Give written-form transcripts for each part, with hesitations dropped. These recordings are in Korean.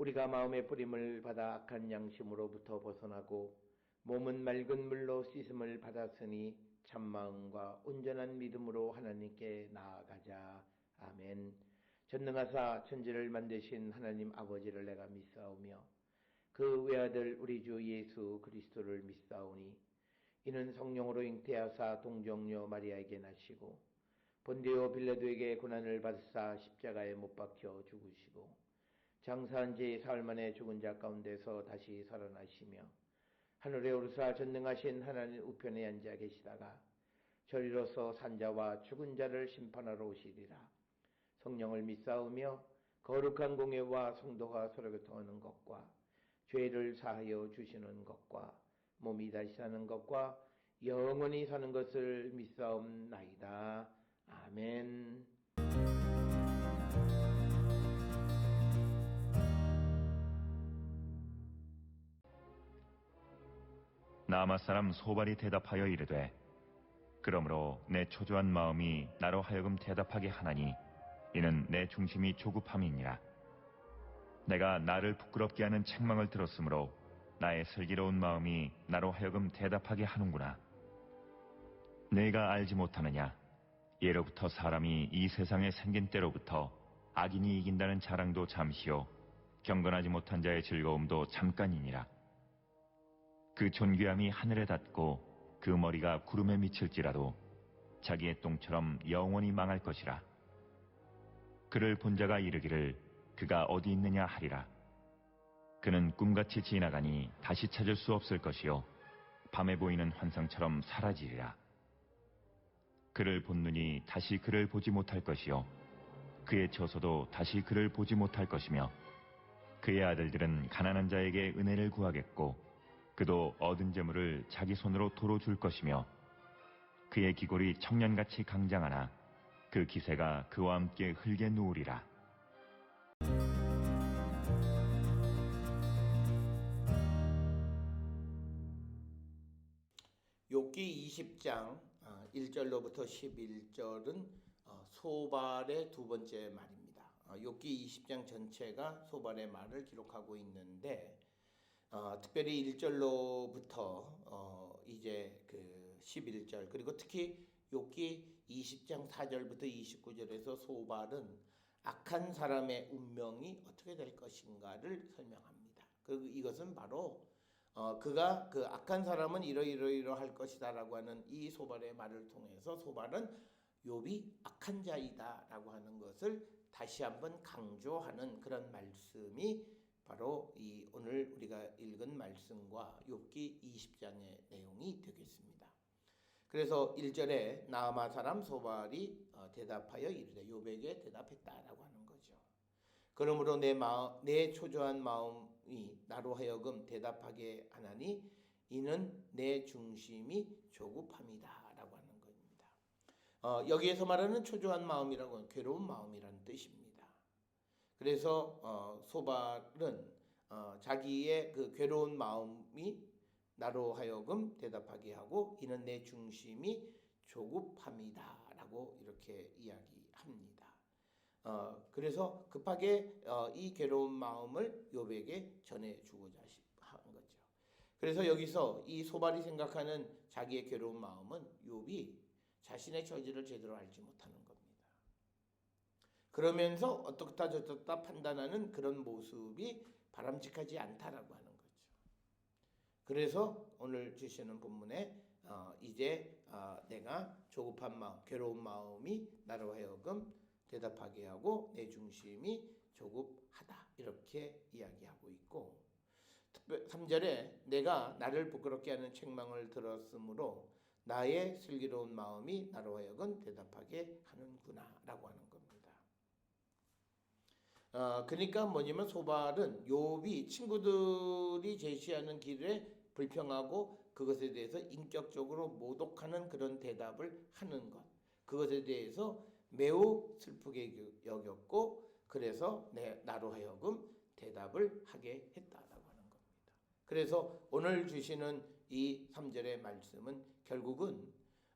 우리가 마음의 뿌림을 받아 악한 양심으로부터 벗어나고 몸은 맑은 물로 씻음을 받았으니 참마음과 온전한 믿음으로 하나님께 나아가자. 아멘. 전능하사 천지를 만드신 하나님 아버지를 내가 믿사오며 그 외아들 우리 주 예수 그리스도를 믿사오니 이는 성령으로 잉태하사 동정녀 마리아에게 나시고 본디오 빌라도에게 고난을 받으사 십자가에 못 박혀 죽으시고 장사한 지 사흘 만에 죽은 자 가운데서 다시 살아나시며 하늘에 오르사 전능하신 하나님 우편에 앉아 계시다가 저리로서 산자와 죽은 자를 심판하러 오시리라. 성령을 믿사오며 거룩한 공예와 성도가 서로 교통하는 것과 죄를 사하여 주시는 것과 몸이 다시 사는 것과 영원히 사는 것을 믿사옵나이다. 아멘. 나아마 사람 소발이 대답하여 이르되 그러므로 내 초조한 마음이 나로 하여금 대답하게 하나니 이는 내 중심이 조급함이니라. 내가 나를 부끄럽게 하는 책망을 들었으므로 나의 슬기로운 마음이 나로 하여금 대답하게 하는구나. 내가 알지 못하느냐? 예로부터 사람이 이 세상에 생긴 때로부터 악인이 이긴다는 자랑도 잠시요 경건하지 못한 자의 즐거움도 잠깐이니라. 그 존귀함이 하늘에 닿고 그 머리가 구름에 미칠지라도 자기의 똥처럼 영원히 망할 것이라. 그를 본 자가 이르기를 그가 어디 있느냐 하리라. 그는 꿈같이 지나가니 다시 찾을 수 없을 것이요 밤에 보이는 환상처럼 사라지리라. 그를 본 눈이 다시 그를 보지 못할 것이요 그의 처소도 다시 그를 보지 못할 것이며 그의 아들들은 가난한 자에게 은혜를 구하겠고 그도 얻은 재물을 자기 손으로 도로 줄 것이며 그의 기골이 청년같이 강장하나 그 기세가 그와 함께 흙에 누우리라. 욥기 20장 1절로부터 11절은 소발의 두 번째 말입니다. 욥기 20장 전체가 소발의 말을 기록하고 있는데 특별히 1절로부터 이제 그 11절 그리고 특히 욥기 20장 4절부터 29절에서 소발은 악한 사람의 운명이 어떻게 될 것인가를 설명합니다. 그리고 이것은 바로 그가 그 악한 사람은 이러이러할 것이다라고 하는 이 소발의 말을 통해서 소발은 욥이 악한 자이다라고 하는 것을 다시 한번 강조하는 그런 말씀이 바로 이 오늘 우리가 읽은 말씀과 욥기 20장의 내용이 되겠습니다. 그래서 1절에 나아마 사람 소발이 대답하여 이르되 욥에게 대답했다라고 하는 거죠. 그러므로 내 초조한 마음이 나로 하여금 대답하게 하나니 이는 내 중심이 조급함이다라고 하는 겁니다. 여기에서 말하는 초조한 마음이라고 하는 괴로운 마음이라는 뜻입니다. 그래서 소발은 자기의 그 괴로운 마음이 나로 하여금 대답하게 하고 이는 내 중심이 조급함이다라고 이렇게 이야기합니다. 그래서 급하게 이 괴로운 마음을 욥에게 전해주고자 한 거죠. 그래서 여기서 이 소발이 생각하는 자기의 괴로운 마음은 욥이 자신의 처지를 제대로 알지 못하는 겁니다. 그러면서 어떻다 저떻다 판단하는 그런 모습이 바람직하지 않다라고 하는 거죠. 그래서 오늘 주시는 본문에 이제 내가 조급한 마음, 괴로운 마음이 나로 하여금 대답하게 하고 내 중심이 조급하다 이렇게 이야기하고 있고 3절에 내가 나를 부끄럽게 하는 책망을 들었으므로 나의 슬기로운 마음이 나로 하여금 대답하게 하는구나 라고 하는 겁니다. 그러니까 뭐냐면 소발은 욥이 친구들이 제시하는 길에 불평하고 그것에 대해서 인격적으로 모독하는 그런 대답을 하는 것, 그것에 대해서 매우 슬프게 여겼고 그래서 나로 하여금 대답을 하게 했다라고 하는 겁니다. 그래서 오늘 주시는 이 3절의 말씀은 결국은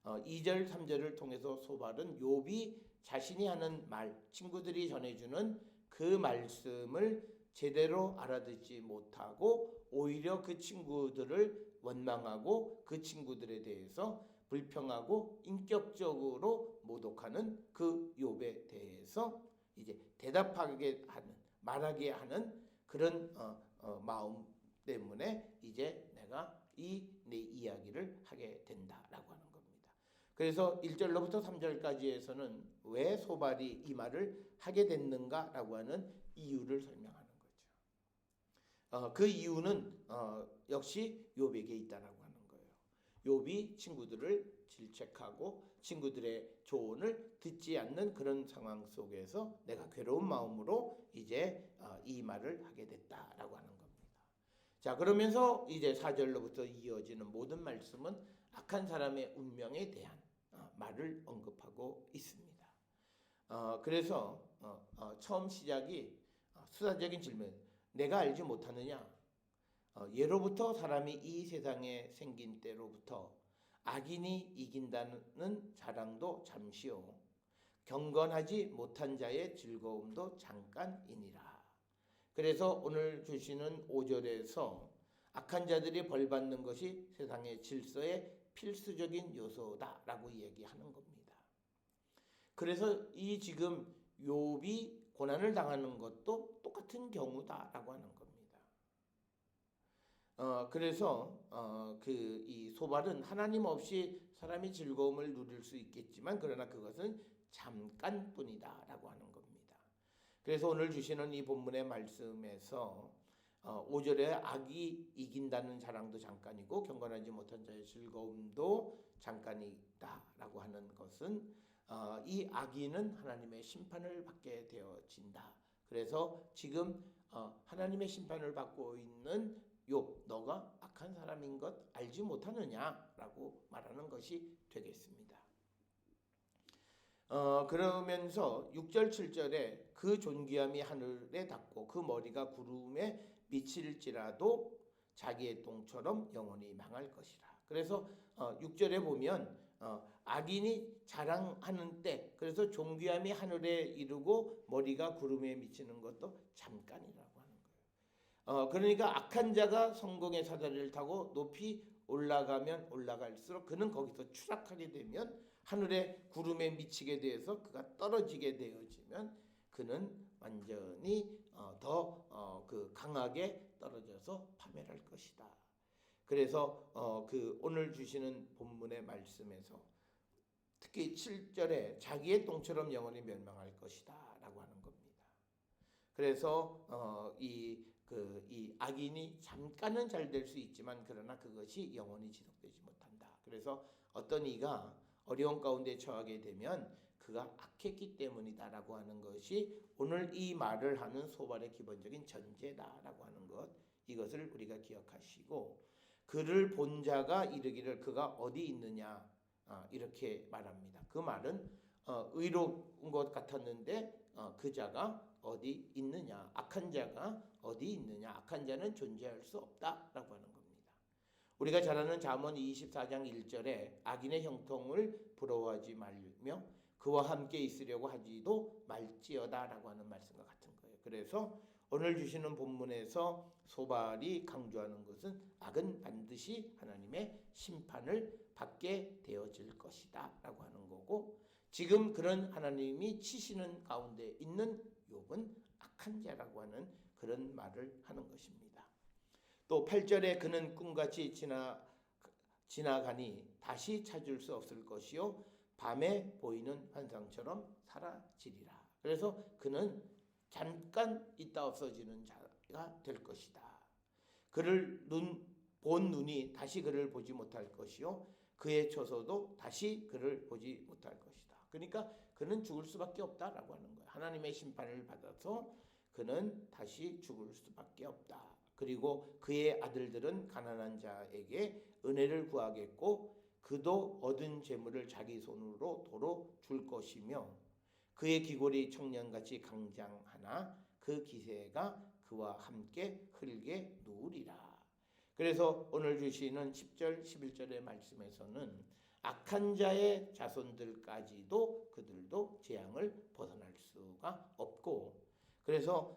2절 3절을 통해서 소발은 욥이 자신이 하는 말, 친구들이 전해주는 그 말씀을 제대로 알아듣지 못하고 오히려 그 친구들을 원망하고 그 친구들에 대해서 불평하고 인격적으로 모독하는 그 욥에 대해서 이제 대답하게 하는 말하게 하는 그런 마음 때문에 이제 내가 내 이야기를 하게 된다라고 하는 겁니다. 그래서 1절로부터 3절까지에서는 왜 소발이 이 말을 하게 됐는가라고 하는 이유를 설명하는 거죠. 그 이유는 역시 욥에게 있다라고 하는 거예요. 욥이 친구들을 질책하고 친구들의 조언을 듣지 않는 그런 상황 속에서 내가 괴로운 마음으로 이제 이 말을 하게 됐다라고 하는 겁니다. 자, 그러면서 이제 4절로부터 이어지는 모든 말씀은 악한 사람의 운명에 대한 말을 언급하고 있습니다. 그래서 처음 시작이 수사적인 질문, 내가 알지 못하느냐? 예로부터 사람이 이 세상에 생긴 때로부터 악인이 이긴다는 자랑도 잠시요 경건하지 못한 자의 즐거움도 잠깐이니라. 그래서 오늘 주시는 5절에서 악한 자들이 벌받는 것이 세상의 질서의 필수적인 요소다라고 얘기하는 겁니다. 그래서 이 지금 욥이 고난을 당하는 것도 똑같은 경우다라고 하는 겁니다. 그래서 이 소발은 하나님 없이 사람이 즐거움을 누릴 수 있겠지만 그러나 그것은 잠깐뿐이다라고 하는 겁니다. 그래서 오늘 주시는 이 본문의 말씀에서 5절에 악이 이긴다는 자랑도 잠깐이고 경건하지 못한 자의 즐거움도 잠깐이다라고 하는 것은 이 악인은 하나님의 심판을 받게 되어진다. 그래서 지금 하나님의 심판을 받고 있는 욥, 너가 악한 사람인 것 알지 못하느냐라고 말하는 것이 되겠습니다. 그러면서 6절 7절에 그 존귀함이 하늘에 닿고 그 머리가 구름에 미칠지라도 자기의 똥처럼 영원히 망할 것이라. 그래서 6절에 보면 악인이 자랑하는 때, 그래서 존귀함이 하늘에 이르고 머리가 구름에 미치는 것도 잠깐이라고 하는 거예요. 그러니까 악한 자가 성공의 사다리를 타고 높이 올라가면 올라갈수록 그는 거기서 추락하게 되면 하늘의 구름에 미치게 되어서 그가 떨어지게 되어지면 그는 완전히 더 강하게 떨어져서 파멸할 것이다. 그래서 오늘 주시는 본문의 말씀에서 특히 7절에 자기의 똥처럼 영원히 멸망할 것이다 라고 하는 겁니다. 그래서 이 악인이 잠깐은 잘 될 수 있지만 그러나 그것이 영원히 지속되지 못한다. 그래서 어떤 이가 어려운 가운데 처하게 되면 그가 악했기 때문이다라고 하는 것이 오늘 이 말을 하는 소발의 기본적인 전제다라고 하는 것, 이것을 우리가 기억하시고, 그를 본 자가 이르기를 그가 어디 있느냐 이렇게 말합니다. 그 말은 의로운 것 같았는데 그 자가 어디 있느냐, 악한 자가 어디 있느냐, 악한 자는 존재할 수 없다라고 하는 겁니다. 우리가 잘 아는 잠언 24장 1절에 악인의 형통을 부러워하지 말며 그와 함께 있으려고 하지도 말지어다라고 하는 말씀과 같은 거예요. 그래서 오늘 주시는 본문에서 소발이 강조하는 것은 악은 반드시 하나님의 심판을 받게 되어질 것이다 라고 하는 거고, 지금 그런 하나님이 치시는 가운데 있는 욥은 악한 자라고 하는 그런 말을 하는 것입니다. 또 8절에 그는 꿈같이 지나가니 다시 찾을 수 없을 것이요 밤에 보이는 환상처럼 사라지리라. 그래서 그는 잠깐 있다 없어지는 자가 될 것이다. 그를 본 눈이 다시 그를 보지 못할 것이요 그의 처소도 다시 그를 보지 못할 것이다. 그러니까 그는 죽을 수밖에 없다라고 하는 거예요. 하나님의 심판을 받아서 그는 다시 죽을 수밖에 없다. 그리고 그의 아들들은 가난한 자에게 은혜를 구하겠고 그도 얻은 재물을 자기 손으로 도로 줄 것이며 그의 기골이 청년같이 강장하나 그 기세가 그와 함께 흙에 누우리라. 그래서 오늘 주시는 10절 11절의 말씀에서는 악한 자의 자손들까지도 그들도 재앙을 벗어날 수가 없고, 그래서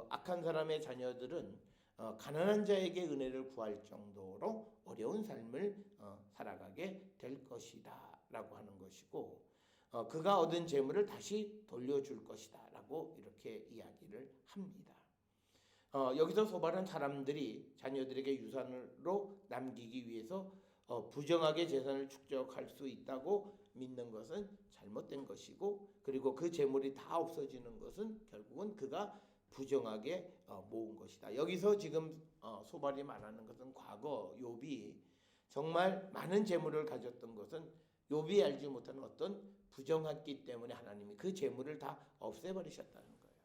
악한 사람의 자녀들은 가난한 자에게 은혜를 구할 정도로 어려운 삶을 살아가게 될 것이다 라고 하는 것이고, 그가 얻은 재물을 다시 돌려줄 것이다 라고 이렇게 이야기를 합니다. 여기서 소발은 사람들이 자녀들에게 유산으로 남기기 위해서 부정하게 재산을 축적할 수 있다고 믿는 것은 잘못된 것이고, 그리고 그 재물이 다 없어지는 것은 결국은 그가 부정하게 모은 것이다. 여기서 지금 소발이 말하는 것은 과거 욥이 정말 많은 재물을 가졌던 것은 욥이 알지 못하는 어떤 부정했기 때문에 하나님이 그 재물을 다 없애버리셨다는 거예요.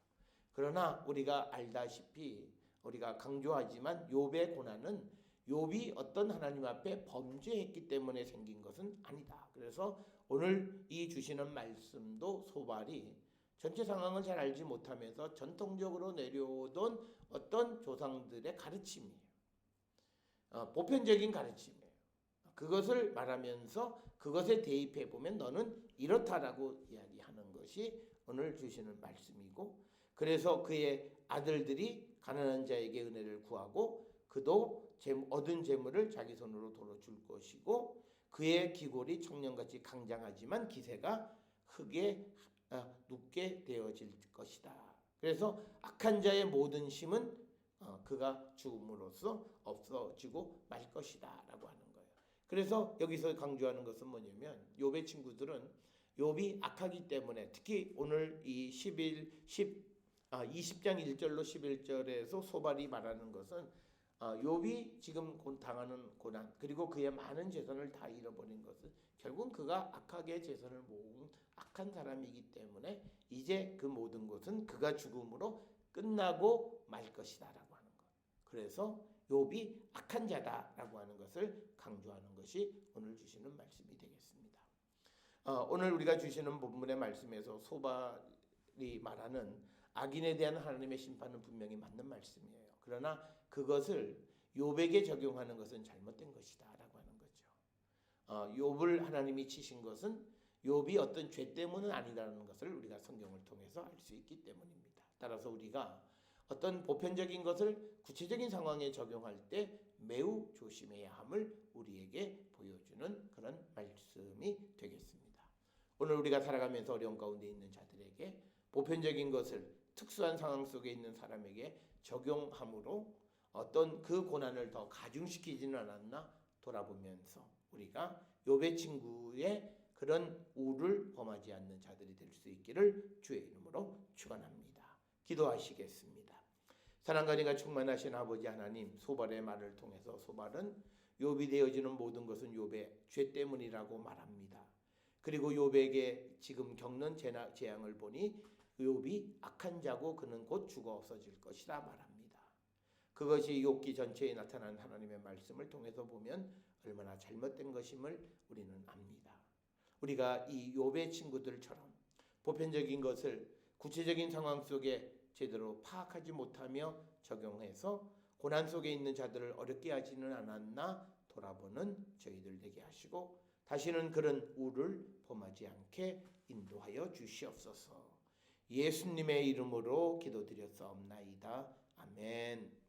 그러나 우리가 알다시피, 우리가 강조하지만 욥의 고난은 욥이 어떤 하나님 앞에 범죄했기 때문에 생긴 것은 아니다. 그래서 오늘 이 주시는 말씀도 소발이 전체 상황을 잘 알지 못하면서 전통적으로 내려오던 어떤 조상들의 가르침이에요. 보편적인 가르침이에요. 그것을 말하면서 그것에 대입해 보면 너는 이렇다라고 이야기하는 것이 오늘 주시는 말씀이고, 그래서 그의 아들들이 가난한 자에게 은혜를 구하고 그도 얻은 재물을 자기 손으로 도로 줄 것이고, 그의 기골이 청년같이 강장하지만 기세가 흙에 눕게 되어질 것이다. 그래서 악한 자의 모든 힘은 그가 죽음으로써 없어지고 말 것이다 라고 하는 거예요. 그래서 여기서 강조하는 것은 뭐냐면, 욥의 친구들은 욥이 악하기 때문에, 특히 오늘 이 20장 1절로 11절에서 소발이 말하는 것은 욥이 지금 당하는 고난, 그리고 그의 많은 재산을 다 잃어버린 것은 결국은 그가 악하게 재산을 모은 악한 사람이기 때문에 이제 그 모든 것은 그가 죽음으로 끝나고 말 것이다 라고 하는 것. 그래서 욥이 악한 자다라고 하는 것을 강조하는 것이 오늘 주시는 말씀이 되겠습니다. 오늘 우리가 주시는 본문의 말씀에서 소발이 말하는 악인에 대한 하나님의 심판은 분명히 맞는 말씀이에요. 그러나 그것을 욥에게 적용하는 것은 잘못된 것이다 라고 하는 거죠. 욥을 하나님이 치신 것은 욥이 어떤 죄 때문은 아니라는 것을 우리가 성경을 통해서 알 수 있기 때문입니다. 따라서 우리가 어떤 보편적인 것을 구체적인 상황에 적용할 때 매우 조심해야 함을 우리에게 보여주는 그런 말씀이 되겠습니다. 오늘 우리가 살아가면서 어려운 가운데 있는 자들에게 보편적인 것을 특수한 상황 속에 있는 사람에게 적용함으로 어떤 그 고난을 더 가중시키지는 않았나 돌아보면서 우리가 욥의 친구의 그런 우를 범하지 않는 자들이 될 수 있기를 주의 이름으로 축원합니다. 기도하시겠습니다. 사랑과 은혜가 충만하신 아버지 하나님, 소발의 말을 통해서 소발은 욥이 되어지는 모든 것은 욥의 죄 때문이라고 말합니다. 그리고 욥에게 지금 겪는 재앙을 보니 욥이 악한 자고 그는 곧 죽어 없어질 것이라 말합니다. 그것이 욥기 전체에 나타난 하나님의 말씀을 통해서 보면 얼마나 잘못된 것임을 우리는 압니다. 우리가 이 욥의 친구들처럼 보편적인 것을 구체적인 상황 속에 제대로 파악하지 못하며 적용해서 고난 속에 있는 자들을 어렵게 하지는 않았나 돌아보는 저희들 되게 하시고 다시는 그런 우를 범하지 않게 인도하여 주시옵소서. 예수님의 이름으로 기도드렸사옵나이다. 아멘.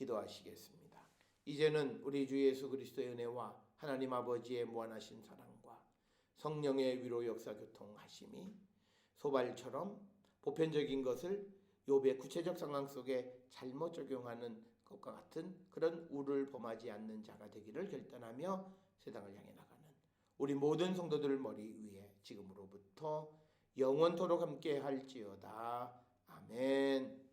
기도하시겠습니다. 이제는 우리 주 예수 그리스도의 은혜와 하나님 아버지의 무한하신 사랑과 성령의 위로 역사 교통하심이 소발처럼 보편적인 것을 욥의 구체적 상황 속에 잘못 적용하는 것과 같은 그런 우를 범하지 않는 자가 되기를 결단하며 세상을 향해 나가는 우리 모든 성도들 머리 위에 지금으로부터 영원토록 함께 할지어다. 아멘.